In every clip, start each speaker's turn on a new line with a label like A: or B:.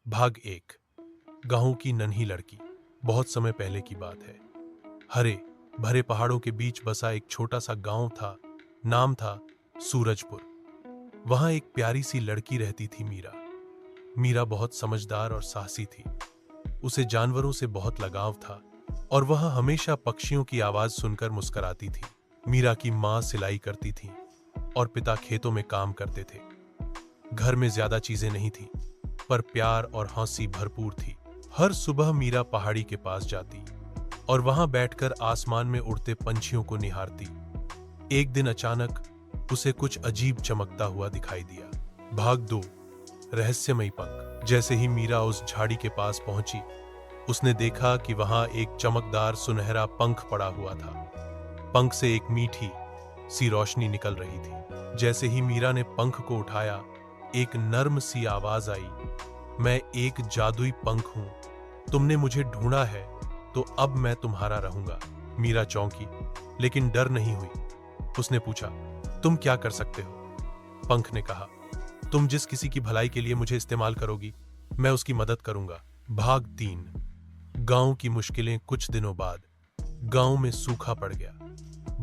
A: भाग एक। गांव की नन्ही लड़की। बहुत समय पहले की बात है। हरे भरे पहाड़ों के बीच बसा एक छोटा सा गांव था। नाम था सूरजपुर। वहां एक प्यारी सी लड़की रहती थी, मीरा। मीरा बहुत समझदार और साहसी थी। उसे जानवरों से बहुत लगाव था और वह हमेशा पक्षियों की आवाज सुनकर मुस्कुराती थी। मीरा की माँ सिलाई करती थी और पिता खेतों में काम करते थे। घर में ज्यादा चीजें नहीं थी, पर प्यार और हंसी भरपूर थी। हर सुबह मीरा पहाड़ी के पास जाती और वहां बैठकर आसमान में उड़ते पंछियों को निहारती। एक दिन अचानक उसे कुछ अजीब चमकता हुआ दिखाई दिया। भाग दो। रहस्यमयी पंख। जैसे ही मीरा उस झाड़ी के पास पहुंची, उसने देखा कि वहां एक चमकदार सुनहरा पंख पड़ा हुआ था। पंख से एक मीठी सी रोशनी निकल रही थी। जैसे ही मीरा ने पंख को उठाया, एक नर्म सी आवाज आई, मैं एक जादुई पंख हूं। तुमने मुझे ढूंढा है, तो अब मैं तुम्हारा रहूंगा। मीरा चौंकी, लेकिन डर नहीं हुई। उसने पूछा, तुम क्या कर सकते हो? पंख ने कहा, तुम जिस किसी की भलाई के लिए मुझे इस्तेमाल करोगी, मैं उसकी मदद करूंगा। भाग 3। गांव की मुश्किलें। कुछ दिनों बाद गांव में सूखा पड़ गया।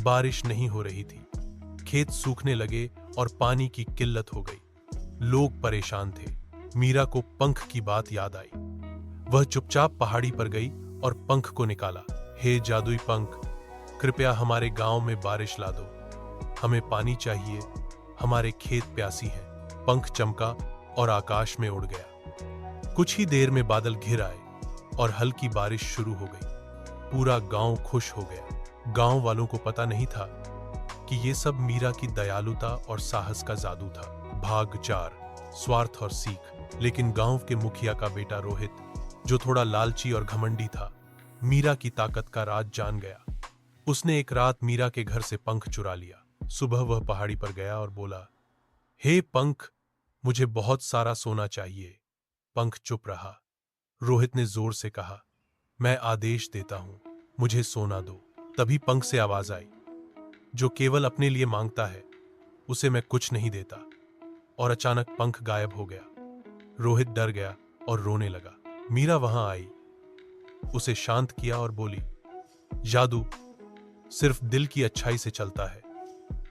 A: बारिश नहीं हो रही थी। खेत सूखने लगे और पानी की किल्लत हो गई। लोग परेशान थे। मीरा को पंख की बात याद आई। वह चुपचाप पहाड़ी पर गई और पंख को निकाला। हे जादुई पंख, कृपया हमारे गांव में बारिश ला दो। हमें पानी चाहिए, हमारे खेत प्यासी हैं। पंख चमका और आकाश में उड़ गया। कुछ ही देर में बादल घिर आए और हल्की बारिश शुरू हो गई। पूरा गांव खुश हो गया। गांव वालों को पता नहीं था कि ये सब मीरा की दयालुता और साहस का जादू था। भाग 4। स्वार्थ और सीख। लेकिन गांव के मुखिया का बेटा रोहित, जो थोड़ा लालची और घमंडी था, मीरा की ताकत का राज जान गया। उसने एक रात मीरा के घर से पंख चुरा लिया। सुबह वह पहाड़ी पर गया और बोला, हे पंख, मुझे बहुत सारा सोना चाहिए। पंख चुप रहा। रोहित ने जोर से कहा, मैं आदेश देता हूं, मुझे सोना दो। तभी पंख से आवाज आई, जो केवल अपने लिए मांगता है, उसे मैं कुछ नहीं देता। और अचानक पंख गायब हो गया। रोहित डर गया और रोने लगा। मीरा वहां आई, उसे शांत किया और बोली, जादू सिर्फ दिल की अच्छाई से चलता है,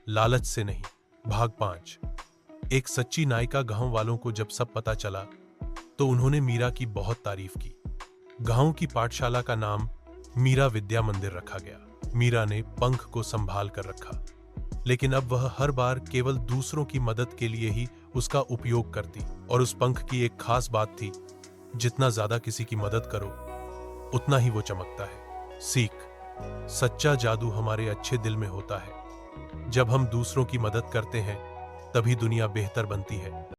A: लालच से नहीं। भाग 5। एक सच्ची नायिका। गांव वालों को जब सब पता चला, तो उन्होंने मीरा की बहुत तारीफ की। गांव की पाठशाला का नाम मीरा विद्या मंदिर रखा गया। मीरा ने पंख को संभाल कर रखा, लेकिन अब वह हर बार केवल दूसरों की मदद के लिए ही उसका उपयोग करती। और उस पंख की एक खास बात थी, जितना ज्यादा किसी की मदद करो, उतना ही वो चमकता है। सीख। सच्चा जादू हमारे अच्छे दिल में होता है। जब हम दूसरों की मदद करते हैं, तभी दुनिया बेहतर बनती है।